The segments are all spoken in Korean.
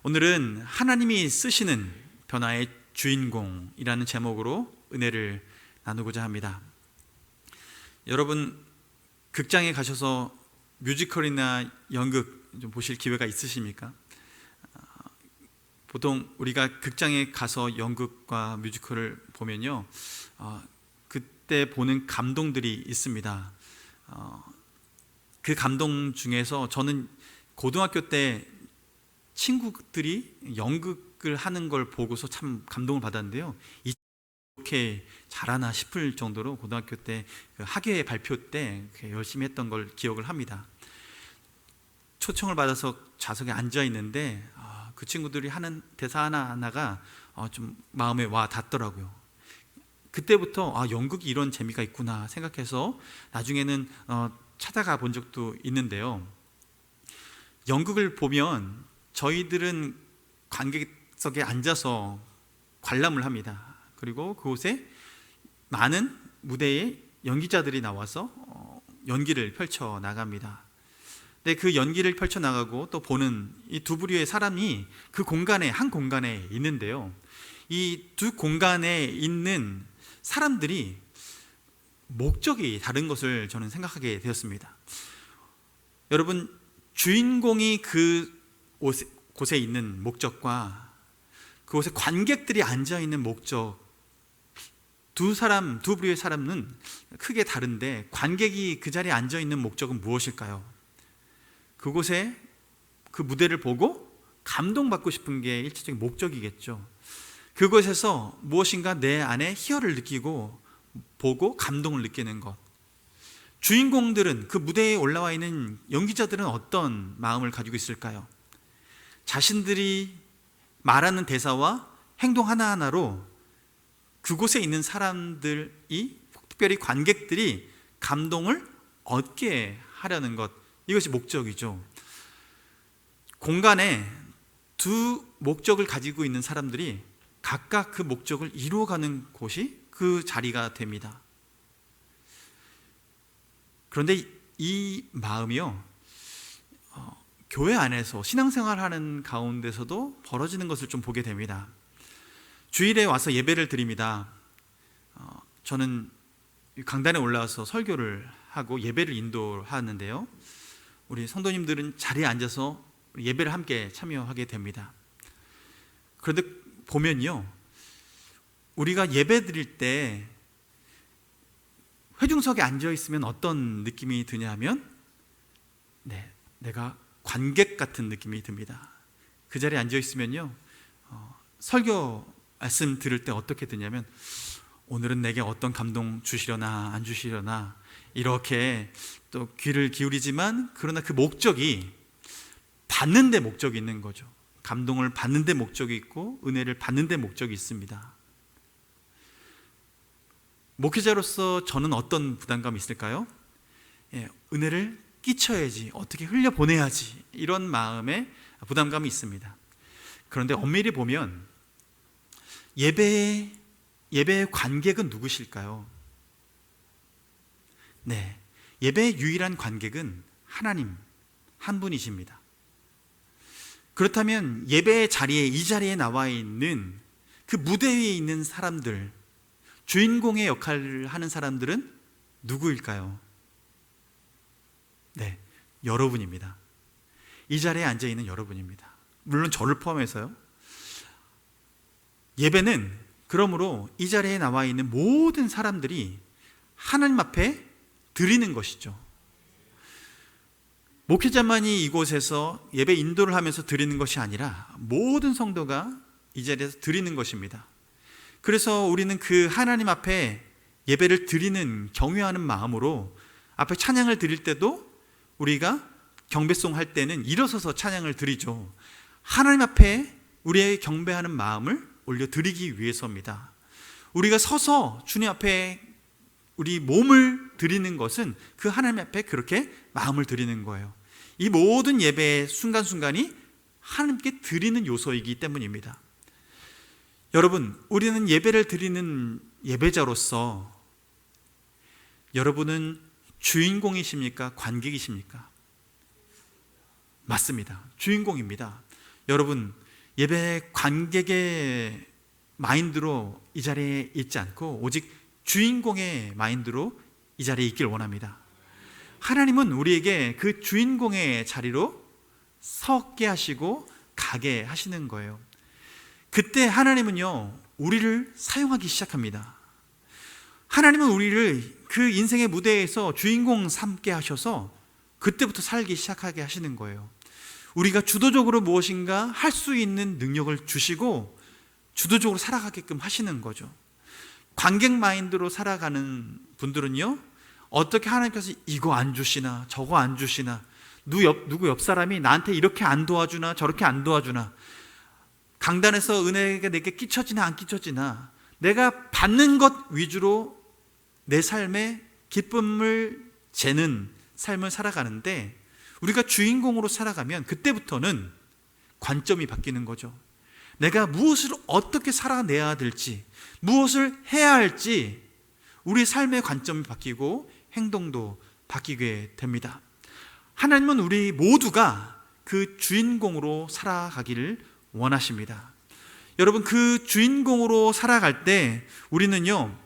오늘은 하나님이 쓰시는 변화의 주인공이라는 제목으로 은혜를 나누고자 합니다. 여러분, 극장에 가셔서 뮤지컬이나 연극 좀 보실 기회가 있으십니까? 보통 우리가 극장에 가서 연극과 뮤지컬을 보면요, 그때 보는 감동들이 있습니다. 그 감동 중에서 저는 고등학교 때 친구들이 연극을 하는 걸 보고서 참 감동을 받았는데요, 이렇게 잘하나 싶을 정도로 고등학교 때 학예 발표 때 열심히 했던 걸 기억을 합니다. 초청을 받아서 좌석에 앉아 있는데 그 친구들이 하는 대사 하나하나가 좀 마음에 와 닿더라고요. 그때부터 연극이 이런 재미가 있구나 생각해서 나중에는 찾아가 본 적도 있는데요, 연극을 보면 저희들은 관객석에 앉아서 관람을 합니다. 그리고 그곳에 많은 무대에 연기자들이 나와서 연기를 펼쳐 나갑니다. 근데 그 연기를 펼쳐 나가고 또 보는 이 두 부류의 사람이 그 공간에, 한 공간에 있는데요, 이 두 공간에 있는 사람들이 목적이 다른 것을 저는 생각하게 되었습니다. 여러분, 주인공이 그 곳에 있는 목적과 그곳에 관객들이 앉아있는 목적, 두 부류의 사람은 크게 다른데 관객이 그 자리에 앉아있는 목적은 무엇일까요? 그곳에 그 무대를 보고 감동받고 싶은 게 일차적인 목적이겠죠. 그곳에서 무엇인가 내 안에 희열을 느끼고 보고 감동을 느끼는 것. 주인공들은, 그 무대에 올라와 있는 연기자들은 어떤 마음을 가지고 있을까요? 자신들이 말하는 대사와 행동 하나하나로 그곳에 있는 사람들이, 특별히 관객들이 감동을 얻게 하려는 것, 이것이 목적이죠. 공간에 두 목적을 가지고 있는 사람들이 각각 그 목적을 이루어가는 곳이 그 자리가 됩니다. 그런데 이 마음이요, 교회 안에서 신앙생활하는 가운데서도 벌어지는 것을 좀 보게 됩니다. 주일에 와서 예배를 드립니다. 저는 강단에 올라와서 설교를 하고 예배를 인도하는데요, 우리 성도님들은 자리에 앉아서 예배를 함께 참여하게 됩니다. 그런데 보면요, 우리가 예배 드릴 때 회중석에 앉아 있으면 어떤 느낌이 드냐 하면, 내가 관객 같은 느낌이 듭니다. 그 자리에 앉아 있으면요, 설교 말씀 들을 때 어떻게 드냐면, 오늘은 내게 어떤 감동 주시려나 안 주시려나, 이렇게 또 귀를 기울이지만, 그러나 그 목적이 받는 데 목적이 있는 거죠. 감동을 받는 데 목적이 있고 은혜를 받는 데 목적이 있습니다. 목회자로서 저는 어떤 부담감이 있을까요? 은혜를 끼쳐야지, 어떻게 흘려보내야지, 이런 마음에 부담감이 있습니다. 그런데 엄밀히 보면 예배의 관객은 누구실까요? 예배의 유일한 관객은 하나님 한 분이십니다. 그렇다면 예배의 자리에, 이 자리에 나와 있는 그 무대 위에 있는 사람들, 주인공의 역할을 하는 사람들은 누구일까요? 여러분입니다. 이 자리에 앉아 있는 여러분입니다. 물론 저를 포함해서요. 예배는 그러므로 이 자리에 나와 있는 모든 사람들이 하나님 앞에 드리는 것이죠. 목회자만이 이곳에서 예배 인도를 하면서 드리는 것이 아니라 모든 성도가 이 자리에서 드리는 것입니다. 그래서 우리는 그 하나님 앞에 예배를 드리는, 경외하는 마음으로 앞에 찬양을 드릴 때도, 우리가 경배송 할 때는 일어서서 찬양을 드리죠. 하나님 앞에 우리의 경배하는 마음을 올려드리기 위해서입니다. 우리가 서서 주님 앞에 우리 몸을 드리는 것은 그 하나님 앞에 그렇게 마음을 드리는 거예요. 이 모든 예배의 순간순간이 하나님께 드리는 요소이기 때문입니다. 여러분, 우리는 예배를 드리는 예배자로서 여러분은 주인공이십니까? 관객이십니까? 맞습니다. 주인공입니다. 여러분, 예배 관객의 마인드로 이 자리에 있지 않고 오직 주인공의 마인드로 이 자리에 있길 원합니다. 하나님은 우리에게 그 주인공의 자리로 서게 하시고 가게 하시는 거예요. 그때 하나님은요, 우리를 사용하기 시작합니다. 하나님은 우리를 그 인생의 무대에서 주인공 삼게 하셔서 그때부터 살기 시작하게 하시는 거예요. 우리가 주도적으로 무엇인가 할 수 있는 능력을 주시고 주도적으로 살아가게끔 하시는 거죠. 관객 마인드로 살아가는 분들은요, 어떻게 하나님께서 이거 안 주시나 저거 안 주시나, 누구 옆 사람이 나한테 이렇게 안 도와주나 저렇게 안 도와주나, 강단에서 은혜가 내게 끼쳐지나 안 끼쳐지나, 내가 받는 것 위주로 내 삶의 기쁨을 재는 삶을 살아가는데, 우리가 주인공으로 살아가면 그때부터는 관점이 바뀌는 거죠. 내가 무엇을 어떻게 살아내야 될지, 무엇을 해야 할지 우리 삶의 관점이 바뀌고 행동도 바뀌게 됩니다. 하나님은 우리 모두가 그 주인공으로 살아가기를 원하십니다. 여러분, 그 주인공으로 살아갈 때 우리는요,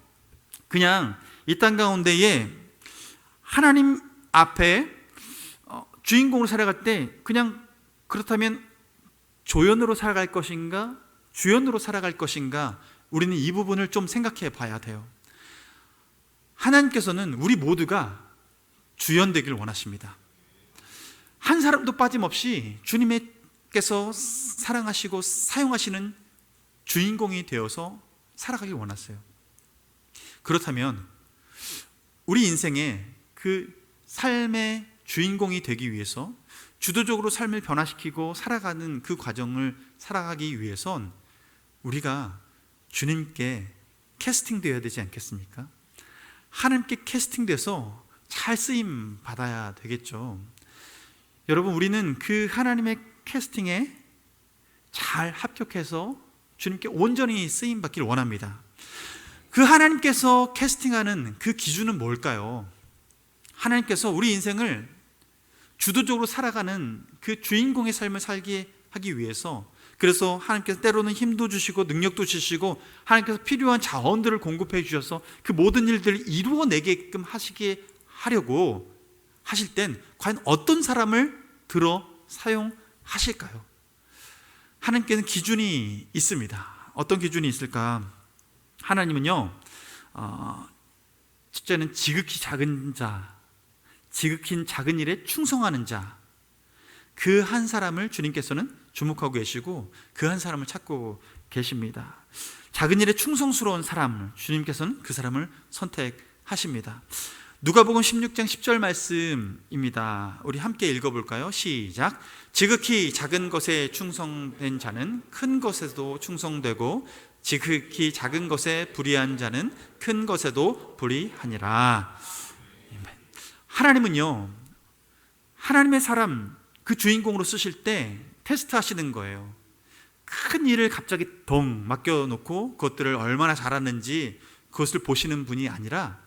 그냥 이 땅 가운데에 하나님 앞에 주인공으로 살아갈 때 그냥, 그렇다면 조연으로 살아갈 것인가 주연으로 살아갈 것인가, 우리는 이 부분을 좀 생각해 봐야 돼요. 하나님께서는 우리 모두가 주연 되길 원하십니다. 한 사람도 빠짐없이 주님께서 사랑하시고 사용하시는 주인공이 되어서 살아가길 원하세요. 그렇다면 우리 인생의 그 삶의 주인공이 되기 위해서, 주도적으로 삶을 변화시키고 살아가는 그 과정을 살아가기 위해선 우리가 주님께 캐스팅되어야 되지 않겠습니까? 하나님께 캐스팅돼서 잘 쓰임 받아야 되겠죠. 여러분, 우리는 그 하나님의 캐스팅에 잘 합격해서 주님께 온전히 쓰임 받기를 원합니다. 그 하나님께서 캐스팅하는 그 기준은 뭘까요? 하나님께서 우리 인생을 주도적으로 살아가는 그 주인공의 삶을 살게 하기 위해서, 그래서 하나님께서 때로는 힘도 주시고 능력도 주시고 하나님께서 필요한 자원들을 공급해 주셔서 그 모든 일들을 이루어내게끔 하시게 하려고 하실 땐 과연 어떤 사람을 들어 사용하실까요? 하나님께는 기준이 있습니다. 어떤 기준이 있을까? 하나님은요, 첫째는 지극히 작은 자, 지극히 작은 일에 충성하는 자, 그 한 사람을 주님께서는 주목하고 계시고 그 한 사람을 찾고 계십니다. 작은 일에 충성스러운 사람을 주님께서는 그 사람을 선택하십니다. 누가복음 16장 10절 말씀입니다. 우리 함께 읽어볼까요? 시작. 지극히 작은 것에 충성된 자는 큰 것에도 충성되고 지극히 작은 것에 불의한 자는 큰 것에도 불의하니라. 하나님은요, 하나님의 사람, 그 주인공으로 쓰실 때 테스트 하시는 거예요. 큰 일을 갑자기 덩 맡겨놓고 그것들을 얼마나 잘하는지 그것을 보시는 분이 아니라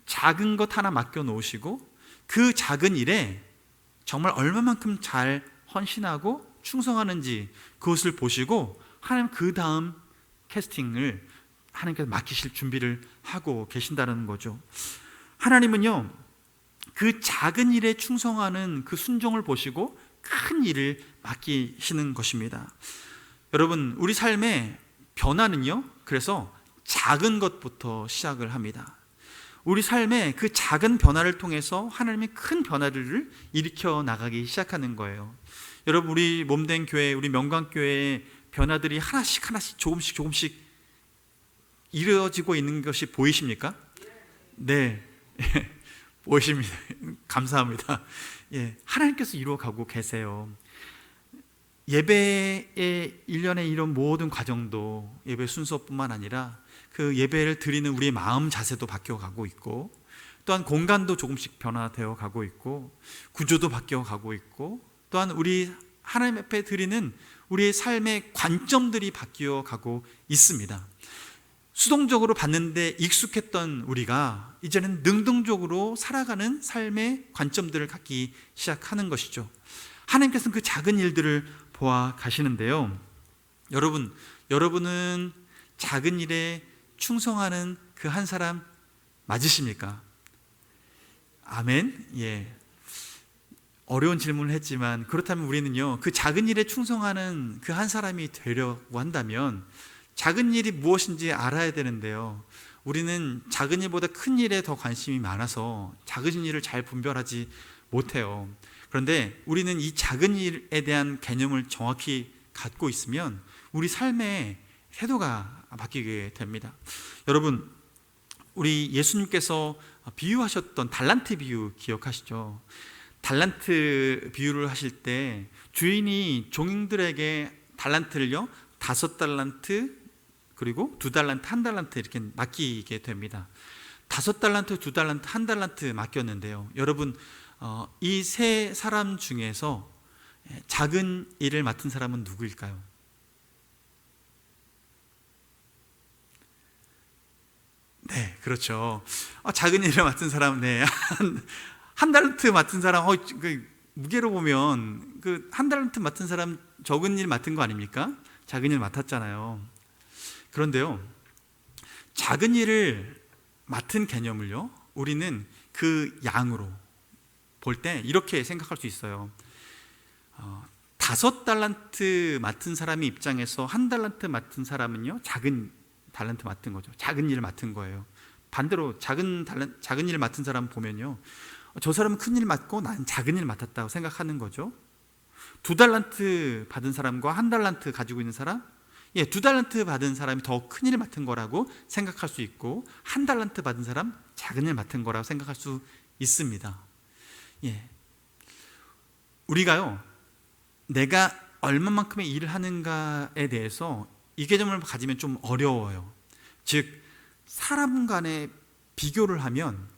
작은 것 하나 맡겨놓으시고 그 작은 일에 정말 얼마만큼 잘 헌신하고 충성하는지 그것을 보시고 하나님 그 다음 캐스팅을 하나님께서 맡기실 준비를 하고 계신다는 거죠. 하나님은요, 그 작은 일에 충성하는 그 순종을 보시고 큰 일을 맡기시는 것입니다. 여러분, 우리 삶의 변화는요, 그래서 작은 것부터 시작을 합니다. 우리 삶의 그 작은 변화를 통해서 하나님의 큰 변화를 일으켜 나가기 시작하는 거예요. 여러분, 우리 몸된 교회, 우리 명강교회의 변화들이 하나씩 조금씩 이루어지고 있는 것이 보이십니까? 네. 보이십니다. 감사합니다. 예, 하나님께서 이루어가고 계세요. 예배의 일련의 이런 모든 과정도 예배 순서뿐만 아니라 그 예배를 드리는 우리의 마음 자세도 바뀌어가고 있고, 또한 공간도 조금씩 변화되어 가고 있고, 구조도 바뀌어가고 있고, 또한 우리 하나님 앞에 드리는 우리의 삶의 관점들이 바뀌어가고 있습니다. 수동적으로 봤는데 익숙했던 우리가 이제는 능동적으로 살아가는 삶의 관점들을 갖기 시작하는 것이죠. 하나님께서는 그 작은 일들을 보아 가시는데요, 여러분은 작은 일에 충성하는 그 한 사람 맞으십니까? 아멘? 예. 어려운 질문을 했지만, 그렇다면 우리는요, 그 작은 일에 충성하는 그 한 사람이 되려고 한다면 작은 일이 무엇인지 알아야 되는데요, 우리는 작은 일보다 큰 일에 더 관심이 많아서 작은 일을 잘 분별하지 못해요. 그런데 우리는 이 작은 일에 대한 개념을 정확히 갖고 있으면 우리 삶의 태도가 바뀌게 됩니다. 여러분, 우리 예수님께서 비유하셨던 달란트 비유 기억하시죠? 달란트 비유를 하실 때 주인이 종들에게 달란트를요 5달란트, 그리고 2달란트, 1달란트 이렇게 맡기게 됩니다. 5달란트, 2달란트, 1달란트 맡겼는데요, 여러분, 이 세 사람 중에서 작은 일을 맡은 사람은 누구일까요? 네, 그렇죠. 작은 일을 맡은 사람, 네, 한 달란트 맡은 사람, 그 무게로 보면 그 한 달란트 맡은 사람 적은 일 맡은 거 아닙니까? 작은 일 맡았잖아요. 그런데요, 작은 일을 맡은 개념을요, 우리는 그 양으로 볼 때 이렇게 생각할 수 있어요. 5달란트 맡은 사람의 입장에서 1달란트 맡은 사람은요, 작은 달란트 맡은 거죠. 작은 일을 맡은 거예요. 반대로 작은 일을 맡은 사람 보면요, 저 사람은 큰 일 맡고 난 작은 일 맡았다고 생각하는 거죠. 2달란트 받은 사람과 1달란트 가지고 있는 사람, 2달란트 받은 사람이 더 큰 일을 맡은 거라고 생각할 수 있고, 1달란트 받은 사람 작은 일 맡은 거라고 생각할 수 있습니다. 우리가요, 내가 얼마만큼의 일을 하는가에 대해서 이 개념을 가지면 좀 어려워요. 즉, 사람 간에 비교를 하면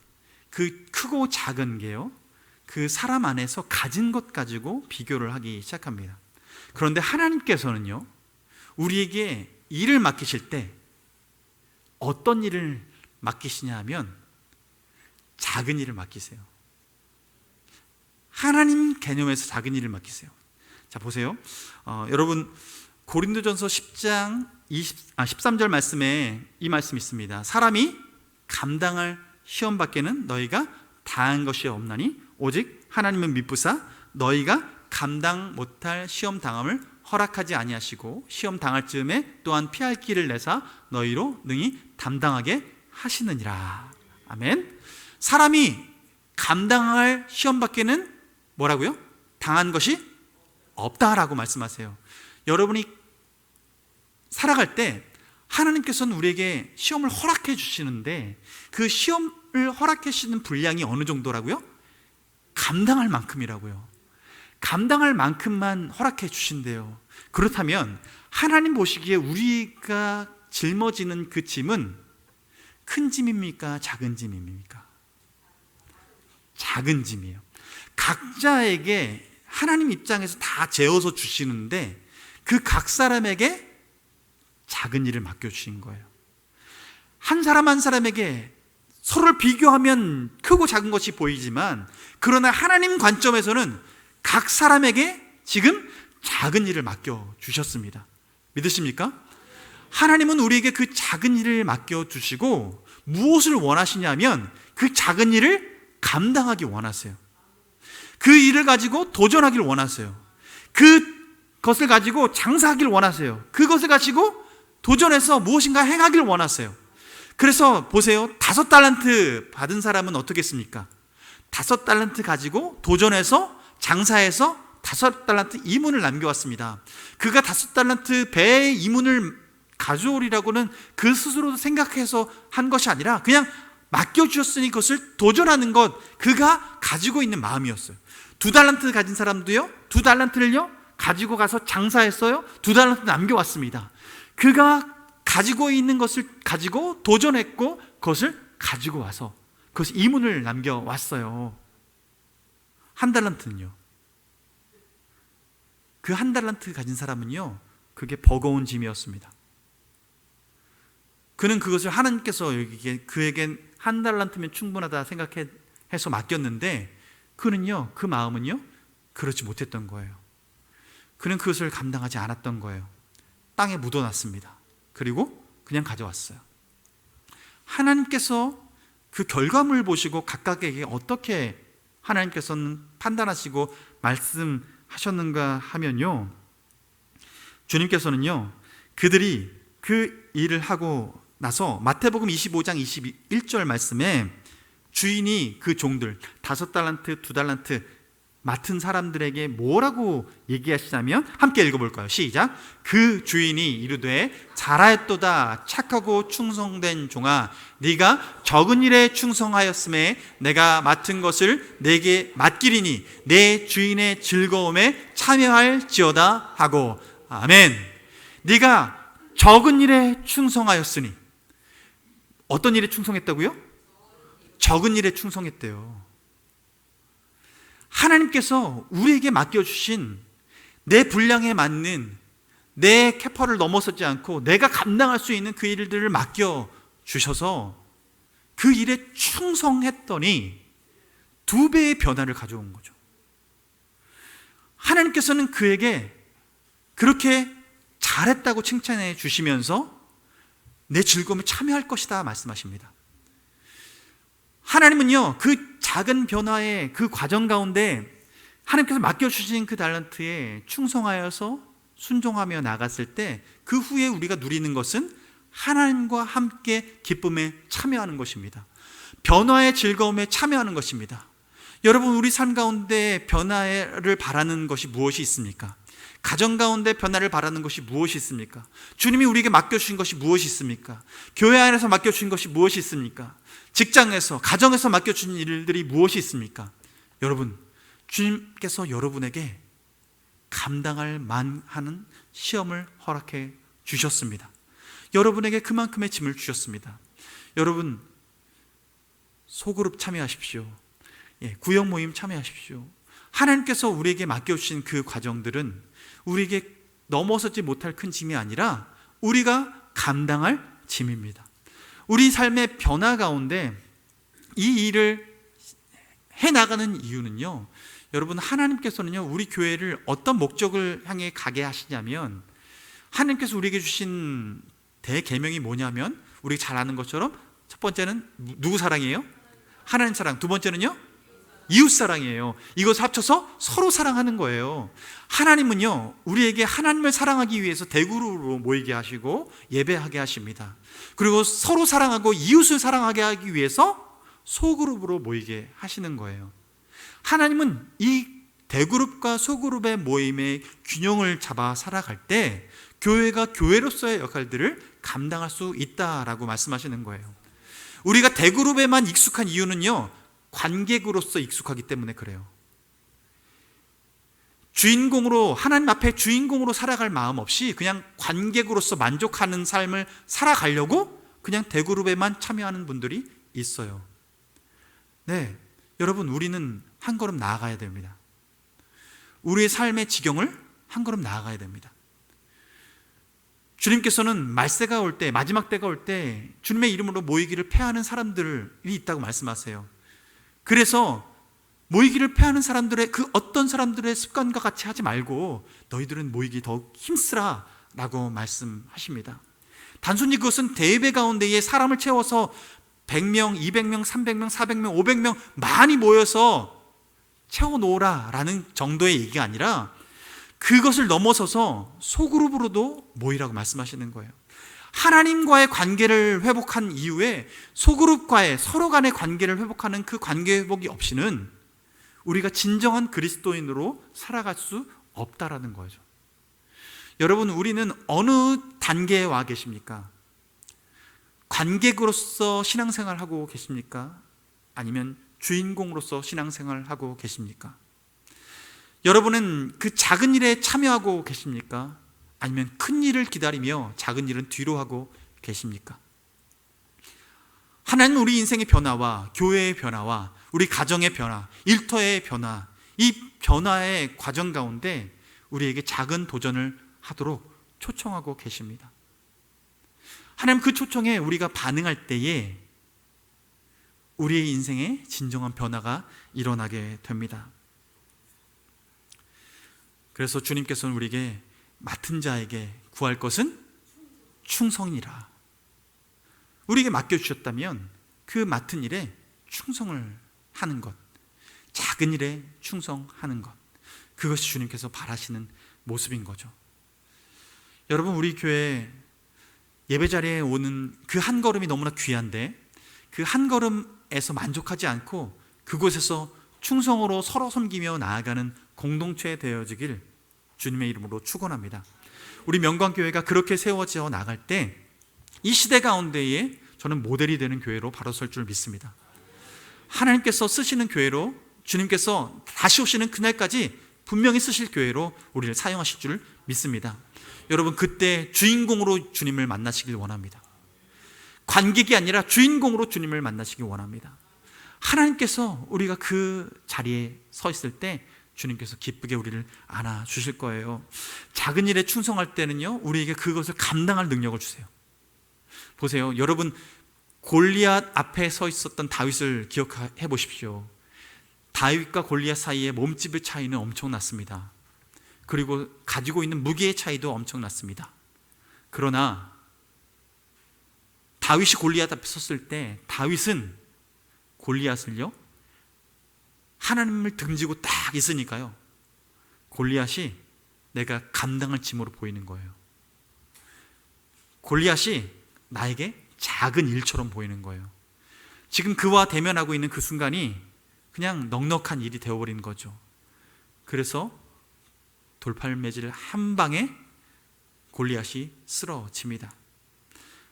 그 크고 작은 게요, 그 사람 안에서 가진 것 가지고 비교를 하기 시작합니다. 그런데 하나님께서는요, 우리에게 일을 맡기실 때 어떤 일을 맡기시냐 하면 작은 일을 맡기세요. 하나님 개념에서 작은 일을 맡기세요. 자, 보세요. 여러분, 고린도전서 10장 13절 말씀에 이 말씀이 있습니다. 사람이 감당할 시험 밖에는 너희가 다한 것이 없나니 오직 하나님은 미쁘사 너희가 감당 못할 시험 당함을 허락하지 아니하시고 시험 당할 즈음에 또한 피할 길을 내사 너희로 능히 담당하게 하시느니라. 아멘. 사람이 감당할 시험 밖에는 뭐라고요? 당한 것이 없다라고 말씀하세요. 여러분이 살아갈 때 하나님께서는 우리에게 시험을 허락해 주시는데, 그 시험을 허락해 주시는 분량이 어느 정도라고요? 감당할 만큼이라고요. 감당할 만큼만 허락해 주신대요. 그렇다면 하나님 보시기에 우리가 짊어지는 그 짐은 큰 짐입니까? 작은 짐입니까? 작은 짐이에요. 각자에게 하나님 입장에서 다 재어서 주시는데 그 각 사람에게 작은 일을 맡겨주신 거예요. 한 사람 한 사람에게 서로를 비교하면 크고 작은 것이 보이지만, 그러나 하나님 관점에서는 각 사람에게 지금 작은 일을 맡겨주셨습니다. 믿으십니까? 하나님은 우리에게 그 작은 일을 맡겨주시고 무엇을 원하시냐면 그 작은 일을 감당하기 원하세요. 그 일을 가지고 도전하기를 원하세요. 그것을 가지고 장사하기를 원하세요. 그것을 가지고 도전해서 무엇인가 행하기를 원하세요. 그래서 보세요. 5달란트 받은 사람은 어떻겠습니까? 5달란트 가지고 도전해서 장사해서 5달란트 이문을 남겨왔습니다. 그가 5달란트 배의 이문을 가져오리라고는 그 스스로도 생각해서 한 것이 아니라 그냥 맡겨주셨으니 그것을 도전하는 것, 그가 가지고 있는 마음이었어요. 2달란트 가진 사람도요, 2달란트를요 가지고 가서 장사했어요. 2달란트 남겨왔습니다. 그가 가지고 있는 것을 가지고 도전했고 그것을 가지고 와서 그것을 이문을 남겨왔어요. 1달란트는요, 그 1달란트 가진 사람은요, 그게 버거운 짐이었습니다. 그는 그것을 하나님께서 그에겐 1달란트면 충분하다 생각해서 맡겼는데, 그는요, 그 마음은요 그렇지 못했던 거예요. 그는 그것을 감당하지 않았던 거예요. 땅에 묻어놨습니다. 그리고 그냥 가져왔어요. 하나님께서 그 결과물을 보시고 각각에게 어떻게 하나님께서는 판단하시고 말씀하셨는가 하면요, 주님께서는요 그들이 그 일을 하고 나서 마태복음 25장 21절 말씀에 주인이 그 종들 5달란트, 2달란트 맡은 사람들에게 뭐라고 얘기하시냐면, 함께 읽어볼까요? 시작. 그 주인이 이르되 잘하였도다 착하고 충성된 종아, 네가 적은 일에 충성하였음에 내가 맡은 것을 내게 맡기리니 내 주인의 즐거움에 참여할지어다 하고. 아멘. 네가 적은 일에 충성하였으니, 어떤 일에 충성했다고요? 적은 일에 충성했대요. 하나님께서 우리에게 맡겨주신 내 분량에 맞는, 내 캐파를 넘어서지 않고 내가 감당할 수 있는 그 일들을 맡겨주셔서 그 일에 충성했더니 2배의 변화를 가져온 거죠. 하나님께서는 그에게 그렇게 잘했다고 칭찬해 주시면서 내 즐거움에 참여할 것이다 말씀하십니다. 하나님은요 그 작은 변화의 그 과정 가운데 하나님께서 맡겨주신 그 달란트에 충성하여서 순종하며 나갔을 때 그 후에 우리가 누리는 것은 하나님과 함께 기쁨에 참여하는 것입니다. 변화의 즐거움에 참여하는 것입니다. 여러분, 우리 삶 가운데 변화를 바라는 것이 무엇이 있습니까? 가정 가운데 변화를 바라는 것이 무엇이 있습니까? 주님이 우리에게 맡겨주신 것이 무엇이 있습니까? 교회 안에서 맡겨주신 것이 무엇이 있습니까? 직장에서, 가정에서 맡겨주신 일들이 무엇이 있습니까? 여러분, 주님께서 여러분에게 감당할 만한 시험을 허락해 주셨습니다. 여러분에게 그만큼의 짐을 주셨습니다. 여러분, 소그룹 참여하십시오. 구역 모임 참여하십시오. 하나님께서 우리에게 맡겨주신 그 과정들은 우리에게 넘어서지 못할 큰 짐이 아니라 우리가 감당할 짐입니다. 우리 삶의 변화 가운데 이 일을 해나가는 이유는요, 여러분, 하나님께서는요 우리 교회를 어떤 목적을 향해 가게 하시냐면, 하나님께서 우리에게 주신 대계명이 뭐냐면, 우리 잘 아는 것처럼 첫 번째는 누구 사랑이에요? 하나님 사랑. 두 번째는요 이웃 사랑이에요. 이것을 합쳐서 서로 사랑하는 거예요. 하나님은요 우리에게 하나님을 사랑하기 위해서 대그룹으로 모이게 하시고 예배하게 하십니다. 그리고 서로 사랑하고 이웃을 사랑하게 하기 위해서 소그룹으로 모이게 하시는 거예요. 하나님은 이 대그룹과 소그룹의 모임의 균형을 잡아 살아갈 때 교회가 교회로서의 역할들을 감당할 수 있다라고 말씀하시는 거예요. 우리가 대그룹에만 익숙한 이유는요, 관객으로서 익숙하기 때문에 그래요. 주인공으로, 하나님 앞에 주인공으로 살아갈 마음 없이 그냥 관객으로서 만족하는 삶을 살아가려고 그냥 대그룹에만 참여하는 분들이 있어요. 네, 여러분, 우리는 한 걸음 나아가야 됩니다. 우리의 삶의 지경을 한 걸음 나아가야 됩니다. 주님께서는 말세가 올 때, 마지막 때가 올 때 주님의 이름으로 모이기를 패하는 사람들이 있다고 말씀하세요. 그래서 모이기를 패하는 사람들의 그 어떤 사람들의 습관과 같이 하지 말고 너희들은 모이기 더욱 힘쓰라 라고 말씀하십니다. 단순히 그것은 대예배 가운데에 사람을 채워서 100명, 200명, 300명, 400명, 500명 많이 모여서 채워놓으라 라는 정도의 얘기가 아니라 그것을 넘어서서 소그룹으로도 모이라고 말씀하시는 거예요. 하나님과의 관계를 회복한 이후에 소그룹과의 서로 간의 관계를 회복하는 그 관계 회복이 없이는 우리가 진정한 그리스도인으로 살아갈 수 없다라는 거죠. 여러분, 우리는 어느 단계에 와 계십니까? 관객으로서 신앙생활을 하고 계십니까? 아니면 주인공으로서 신앙생활을 하고 계십니까? 여러분은 그 작은 일에 참여하고 계십니까? 아니면 큰 일을 기다리며 작은 일은 뒤로 하고 계십니까? 하나님은 우리 인생의 변화와 교회의 변화와 우리 가정의 변화, 일터의 변화, 이 변화의 과정 가운데 우리에게 작은 도전을 하도록 초청하고 계십니다. 하나님 그 초청에 우리가 반응할 때에 우리의 인생에 진정한 변화가 일어나게 됩니다. 그래서 주님께서는 우리에게 맡은 자에게 구할 것은 충성이라. 우리에게 맡겨주셨다면 그 맡은 일에 충성을 하는 것, 작은 일에 충성하는 것, 그것이 주님께서 바라시는 모습인 거죠. 여러분, 우리 교회 예배 자리에 오는 그 한 걸음이 너무나 귀한데, 그 한 걸음에서 만족하지 않고 그곳에서 충성으로 서로 섬기며 나아가는 공동체 되어지길 주님의 이름으로 축원합니다. 우리 명광교회가 그렇게 세워져 나갈 때 이 시대 가운데에 저는 모델이 되는 교회로 바로 설 줄 믿습니다. 하나님께서 쓰시는 교회로, 주님께서 다시 오시는 그날까지 분명히 쓰실 교회로 우리를 사용하실 줄 믿습니다. 여러분, 그때 주인공으로 주님을 만나시길 원합니다. 관객이 아니라 주인공으로 주님을 만나시길 원합니다. 하나님께서 우리가 그 자리에 서 있을 때 주님께서 기쁘게 우리를 안아주실 거예요. 작은 일에 충성할 때는요, 우리에게 그것을 감당할 능력을 주세요. 보세요, 여러분, 골리앗 앞에 서 있었던 다윗을 기억해 보십시오. 다윗과 골리앗 사이의 몸집의 차이는 엄청났습니다. 그리고 가지고 있는 무게의 차이도 엄청났습니다. 그러나 다윗이 골리앗 앞에 섰을 때 다윗은 골리앗을요, 하나님을 등지고 딱 있으니까요, 골리앗이 내가 감당할 짐으로 보이는 거예요. 골리앗이 나에게 작은 일처럼 보이는 거예요. 지금 그와 대면하고 있는 그 순간이 그냥 넉넉한 일이 되어버린 거죠. 그래서 돌팔매질 한 방에 골리앗이 쓰러집니다.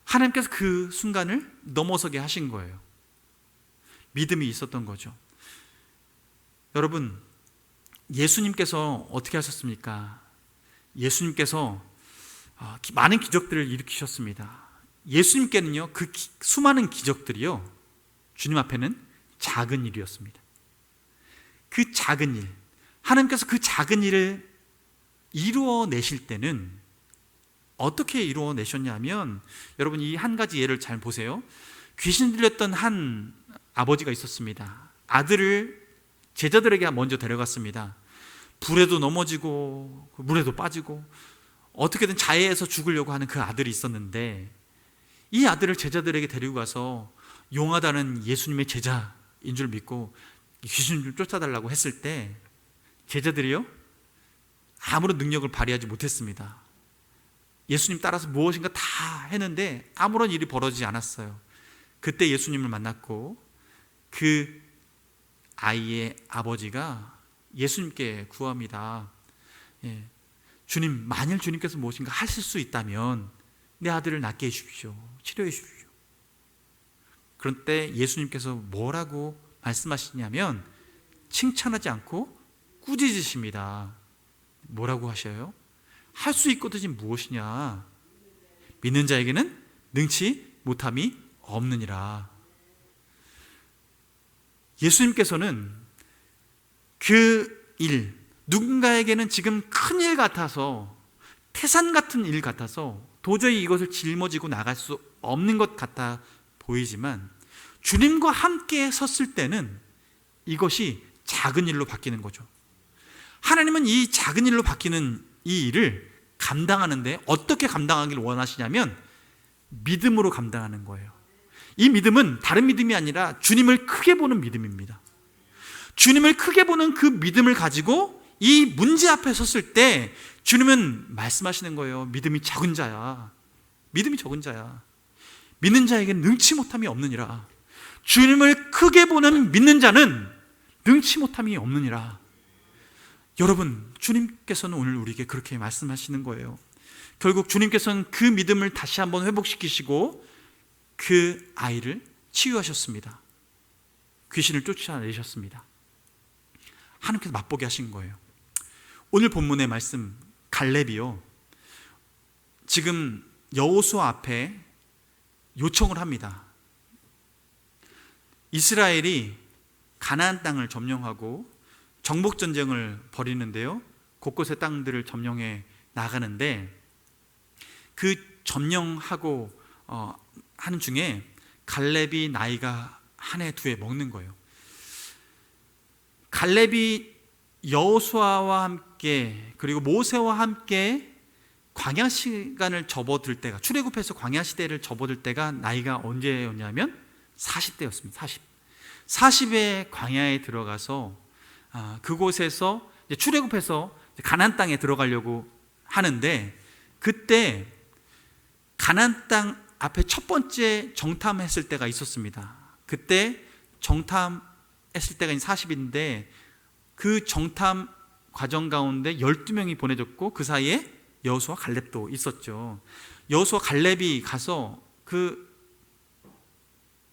하나님께서 그 순간을 넘어서게 하신 거예요. 믿음이 있었던 거죠. 여러분, 예수님께서 어떻게 하셨습니까? 예수님께서 많은 기적들을 일으키셨습니다. 예수님께는요, 그 수많은 기적들이요, 주님 앞에는 작은 일이었습니다. 그 작은 일, 하나님께서 그 작은 일을 이루어내실 때는 어떻게 이루어내셨냐면, 여러분, 이 한 가지 예를 잘 보세요. 귀신 들렸던 한 아버지가 있었습니다. 아들을 제자들에게 먼저 데려갔습니다. 불에도 넘어지고 물에도 빠지고 어떻게든 자해해서 죽으려고 하는 그 아들이 있었는데, 이 아들을 제자들에게 데리고 가서 용하다는 예수님의 제자인 줄 믿고 귀신을 쫓아달라고 했을 때 제자들이요, 아무런 능력을 발휘하지 못했습니다. 예수님 따라서 무엇인가 다 했는데 아무런 일이 벌어지지 않았어요. 그때 예수님을 만났고 그 아이의 아버지가 예수님께 구합니다. 주님, 만일 주님께서 무엇인가 하실 수 있다면 내 아들을 낫게 해주십시오. 치료해 주십시오. 그런 때 예수님께서 뭐라고 말씀하시냐면 칭찬하지 않고 꾸짖으십니다. 뭐라고 하셔요? 할 수 있거든이 무엇이냐? 믿는 자에게는 능치 못함이 없느니라. 예수님께서는 그 일, 누군가에게는 지금 큰 일 같아서, 태산 같은 일 같아서 도저히 이것을 짊어지고 나갈 수 없는 것 같아 보이지만 주님과 함께 섰을 때는 이것이 작은 일로 바뀌는 거죠. 하나님은 이 작은 일로 바뀌는 이 일을 감당하는데 어떻게 감당하기를 원하시냐면 믿음으로 감당하는 거예요. 이 믿음은 다른 믿음이 아니라 주님을 크게 보는 믿음입니다. 주님을 크게 보는 그 믿음을 가지고 이 문제 앞에 섰을 때 주님은 말씀하시는 거예요. 믿음이 적은 자야. 믿음이 적은 자야. 믿는 자에게는 능치 못함이 없느니라. 주님을 크게 보는 믿는 자는 능치 못함이 없느니라. 여러분, 주님께서는 오늘 우리에게 그렇게 말씀하시는 거예요. 결국 주님께서는 그 믿음을 다시 한번 회복시키시고 그 아이를 치유하셨습니다. 귀신을 쫓아내셨습니다. 하나님께서 맛보게 하신 거예요. 오늘 본문의 말씀, 갈렙이요, 지금 여호수아 앞에 요청을 합니다. 이스라엘이 가나안 땅을 점령하고 정복 전쟁을 벌이는데요, 곳곳의 땅들을 점령해 나가는데 그 점령하고 하는 중에 갈렙이 나이가 한 해 두 해 먹는 거예요. 갈렙이 여호수아와 함께 그리고 모세와 함께 광야 시간을 접어들 때가, 출애굽해서 광야 시대를 접어들 때가 나이가 언제였냐면 40대였습니다. 40에 광야에 들어가서 그곳에서 이제 출애굽해서 가나안 땅에 들어가려고 하는데, 그때 가나안 땅 앞에 첫 번째 정탐했을 때가 있었습니다. 그때 정탐했을 때가 40인데 그 정탐 과정 가운데 12명이 보내졌고 그 사이에 여호수아 갈렙도 있었죠. 여호수아 갈렙이 가서 그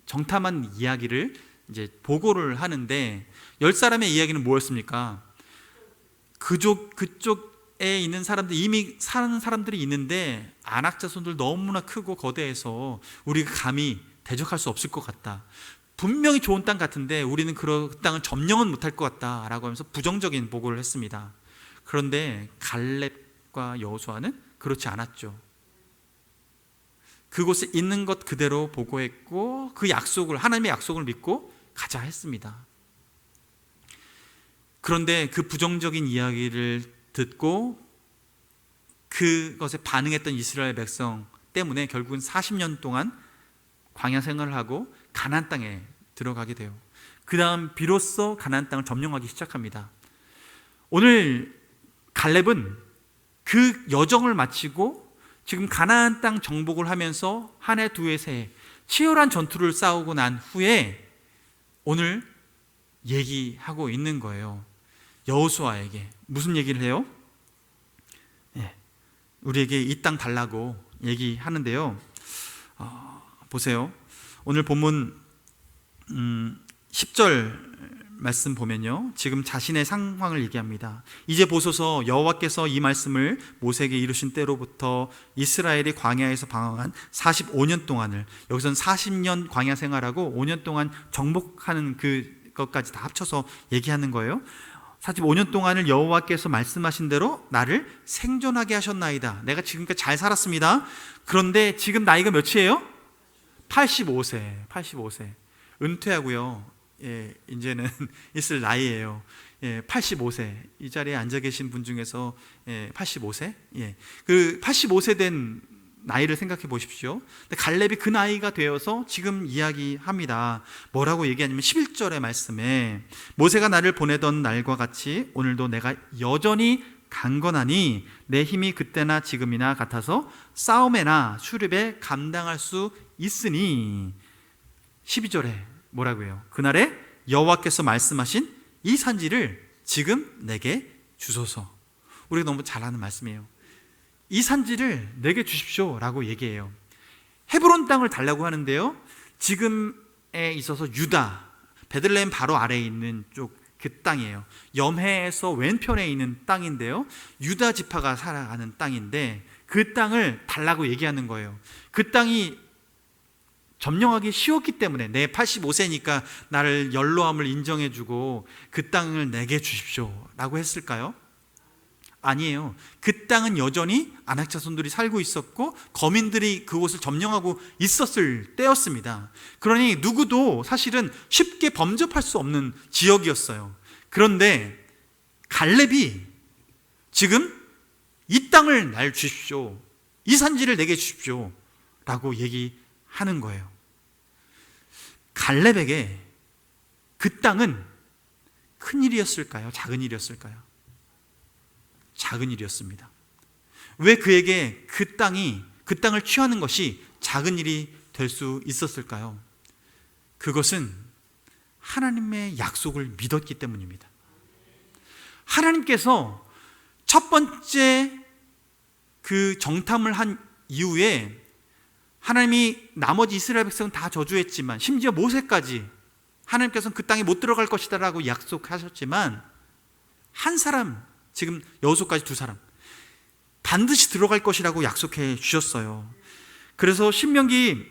정탐한 이야기를 이제 보고를 하는데, 10사람의 이야기는 뭐였습니까? 그쪽에 있는 사람들, 이미 사는 사람들이 있는데 안악 자손들 너무나 크고 거대해서 우리가 감히 대적할 수 없을 것 같다. 분명히 좋은 땅 같은데 우리는 그 땅을 점령은 못할 것 같다라고 하면서 부정적인 보고를 했습니다. 그런데 갈렙과 여호수아는 그렇지 않았죠. 그곳에 있는 것 그대로 보고했고 그 약속을, 하나님의 약속을 믿고 가자 했습니다. 그런데 그 부정적인 이야기를 듣고 그것에 반응했던 이스라엘 백성 때문에 결국은 40년 동안 광야 생활을 하고 가나안 땅에 들어가게 돼요. 그 다음 비로소 가나안 땅을 점령하기 시작합니다. 오늘 갈렙은 그 여정을 마치고 지금 가나안 땅 정복을 하면서 한 해, 두 해, 세 해 치열한 전투를 싸우고 난 후에 오늘 얘기하고 있는 거예요. 여호수아에게 무슨 얘기를 해요? 우리에게 이 땅 달라고 얘기하는데요. 보세요. 오늘 본문 10절 말씀 보면요, 지금 자신의 상황을 얘기합니다. 이제 보소서, 여호와께서 이 말씀을 모세에게 이루신 때로부터 이스라엘이 광야에서 방황한 45년 동안을, 여기서는 40년 광야 생활하고 5년 동안 정복하는 그것까지 다 합쳐서 얘기하는 거예요. 45년 동안을 여호와께서 말씀하신 대로 나를 생존하게 하셨나이다. 내가 지금까지 잘 살았습니다. 그런데 지금 나이가 몇이에요? 85세. 은퇴하고요. 이제는 있을 나이예요. 85세. 이 자리에 앉아 계신 분 중에서 85세? 그 85세 된 나이를 생각해 보십시오. 근데 갈렙이 그 나이가 되어서 지금 이야기합니다. 뭐라고 얘기하냐면 11절의 말씀에 모세가 나를 보내던 날과 같이 오늘도 내가 여전히 강건하니 내 힘이 그때나 지금이나 같아서 싸움에나 수렵에 감당할 수 있으니, 12절에 뭐라고 해요? 그날에 여호와께서 말씀하신 이 산지를 지금 내게 주소서. 우리가 너무 잘 아는 말씀이에요. 이 산지를 내게 주십시오 라고 얘기해요. 헤브론 땅을 달라고 하는데요, 지금에 있어서 유다, 베들레헴 바로 아래에 있는 쪽 그 땅이에요. 염해에서 왼편에 있는 땅인데요, 유다 지파가 살아가는 땅인데 그 땅을 달라고 얘기하는 거예요. 그 땅이 점령하기 쉬웠기 때문에, 내 85세니까 나를 연로함을 인정해주고 그 땅을 내게 주십시오 라고 했을까요? 아니에요. 그 땅은 여전히 안악 자손들이 살고 있었고 거민들이 그곳을 점령하고 있었을 때였습니다. 그러니 누구도 사실은 쉽게 범접할 수 없는 지역이었어요. 그런데 갈렙이 지금 이 땅을 날 주십시오, 이 산지를 내게 주십시오 라고 얘기하는 거예요. 갈렙에게 그 땅은 큰 일이었을까요? 작은 일이었을까요? 작은 일이었습니다. 왜 그에게 그 땅을 취하는 것이 작은 일이 될 수 있었을까요? 그것은 하나님의 약속을 믿었기 때문입니다. 하나님께서 첫 번째 그 정탐을 한 이후에 하나님이 나머지 이스라엘 백성은 다 저주했지만, 심지어 모세까지 하나님께서는 그 땅에 못 들어갈 것이다 라고 약속하셨지만, 한 사람, 지금 여호수아까지 2사람 반드시 들어갈 것이라고 약속해 주셨어요. 그래서 신명기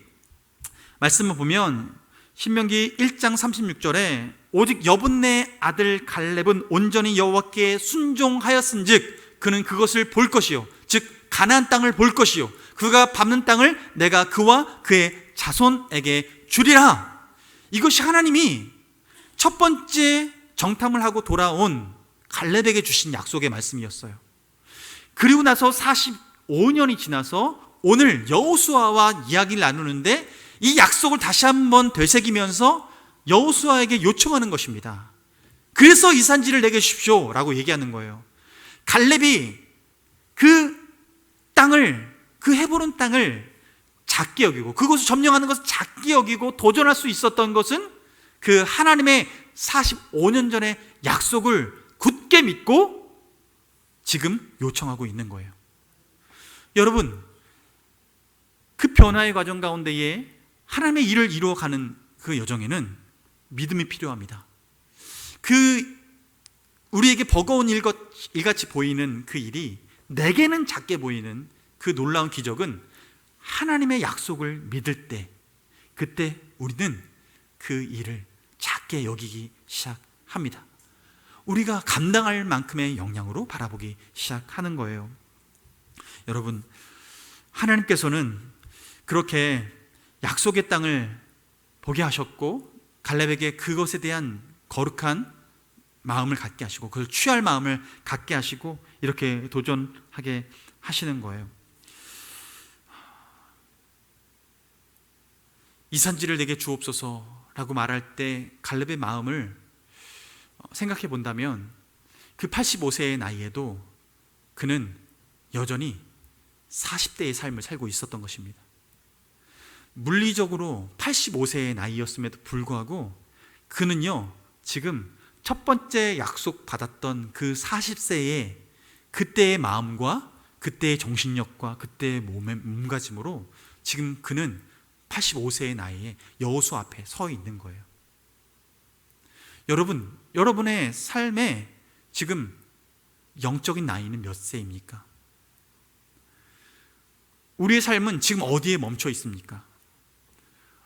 말씀을 보면 신명기 1장 36절에 오직 여분네 아들 갈렙은 온전히 여호와께 순종하였은즉 그는 그것을 볼 것이요, 즉 가나안 땅을 볼 것이요, 그가 밟는 땅을 내가 그와 그의 자손에게 주리라. 이것이 하나님이 첫 번째 정탐을 하고 돌아온 갈렙에게 주신 약속의 말씀이었어요. 그리고 나서 45년이 지나서 오늘 여호수아와 이야기를 나누는데 이 약속을 다시 한번 되새기면서 여호수아에게 요청하는 것입니다. 그래서 이 산지를 내게 주십시오 라고 얘기하는 거예요. 갈렙이 그 땅을, 그 헤브론 땅을 작게 여기고 그곳을 점령하는 것을 작게 여기고 도전할 수 있었던 것은 그 하나님의 45년 전의 약속을 굳게 믿고 지금 요청하고 있는 거예요. 여러분, 그 변화의 과정 가운데에 하나님의 일을 이루어가는 그 여정에는 믿음이 필요합니다. 우리에게 버거운 일같이 보이는 그 일이 내게는 작게 보이는 그 놀라운 기적은 하나님의 약속을 믿을 때, 그때 우리는 그 일을 작게 여기기 시작합니다. 우리가 감당할 만큼의 역량으로 바라보기 시작하는 거예요. 여러분, 하나님께서는 그렇게 약속의 땅을 보게 하셨고 갈렙에게 그것에 대한 거룩한 마음을 갖게 하시고 그걸 취할 마음을 갖게 하시고 이렇게 도전하게 하시는 거예요. 이 산지를 내게 주옵소서라고 말할 때 갈렙의 마음을 생각해 본다면 그 85세의 나이에도 그는 여전히 40대의 삶을 살고 있었던 것입니다. 물리적으로 85세의 나이였음에도 불구하고 그는요, 지금 첫 번째 약속 받았던 그 40세의 그때의 마음과 그때의 정신력과 그때의 몸가짐으로 지금 그는 85세의 나이에 여호수아 앞에 서 있는 거예요. 여러분, 여러분의 삶에 지금 영적인 나이는 몇 세입니까? 우리의 삶은 지금 어디에 멈춰 있습니까?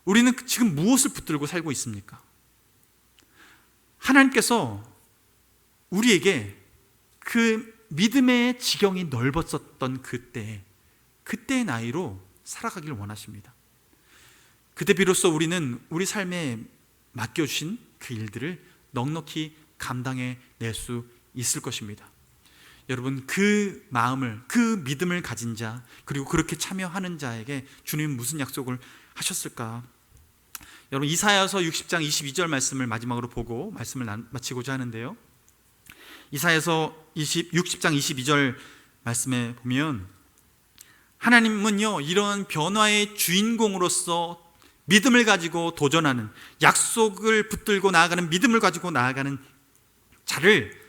우리는 지금 무엇을 붙들고 살고 있습니까? 하나님께서 우리에게 그 믿음의 지경이 넓었었던 그때의 나이로 살아가기를 원하십니다. 그때 비로소 우리는 우리 삶에 맡겨주신 그 일들을 넉넉히 감당해 낼 수 있을 것입니다. 여러분, 그 마음을, 그 믿음을 가진 자, 그리고 그렇게 참여하는 자에게 주님은 무슨 약속을 하셨을까? 여러분, 이사야서 60장 22절 말씀을 마지막으로 보고 말씀을 마치고자 하는데요, 이사야서 60장 22절 말씀에 보면 하나님은요, 이런 변화의 주인공으로서 믿음을 가지고 도전하는, 약속을 붙들고 나아가는, 믿음을 가지고 나아가는 자를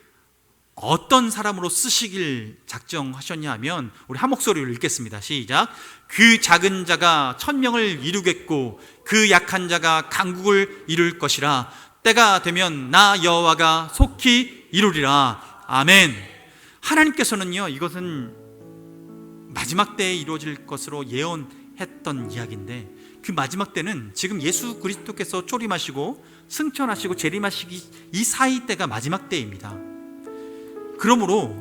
어떤 사람으로 쓰시길 작정하셨냐 하면, 우리 한 목소리로 읽겠습니다. 시작. 그 작은 자가 천명을 이루겠고 그 약한 자가 강국을 이룰 것이라. 때가 되면 나 여호와가 속히 이루리라. 아멘. 하나님께서는요, 이것은 마지막 때에 이루어질 것으로 예언했던 이야기인데, 그 마지막 때는 지금 예수 그리스도께서 초림하시고 승천하시고 재림하시기 이 사이 때가 마지막 때입니다. 그러므로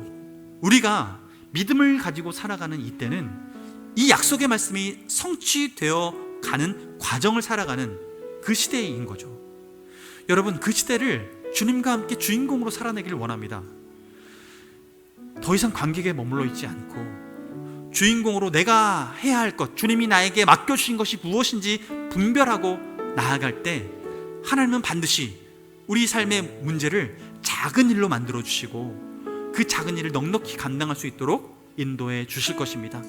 우리가 믿음을 가지고 살아가는 이때는 이 약속의 말씀이 성취되어 가는 과정을 살아가는 그 시대인 거죠. 여러분, 그 시대를 주님과 함께 주인공으로 살아내기를 원합니다. 더 이상 관객에 머물러 있지 않고 주인공으로 내가 해야 할 것, 주님이 나에게 맡겨주신 것이 무엇인지 분별하고 나아갈 때 하나님은 반드시 우리 삶의 문제를 작은 일로 만들어 주시고 그 작은 일을 넉넉히 감당할 수 있도록 인도해 주실 것입니다.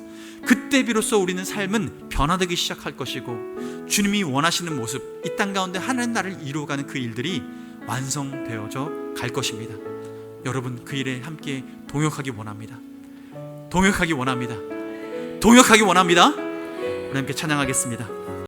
그때 비로소 우리는 삶은 변화되기 시작할 것이고 주님이 원하시는 모습, 이 땅 가운데 하나님 나라를 이루어가는 그 일들이 완성되어져 갈 것입니다. 여러분, 그 일에 함께 동역하기 원합니다. 동역하기 원합니다. 동역하기 원합니다. 우리 함께 찬양하겠습니다.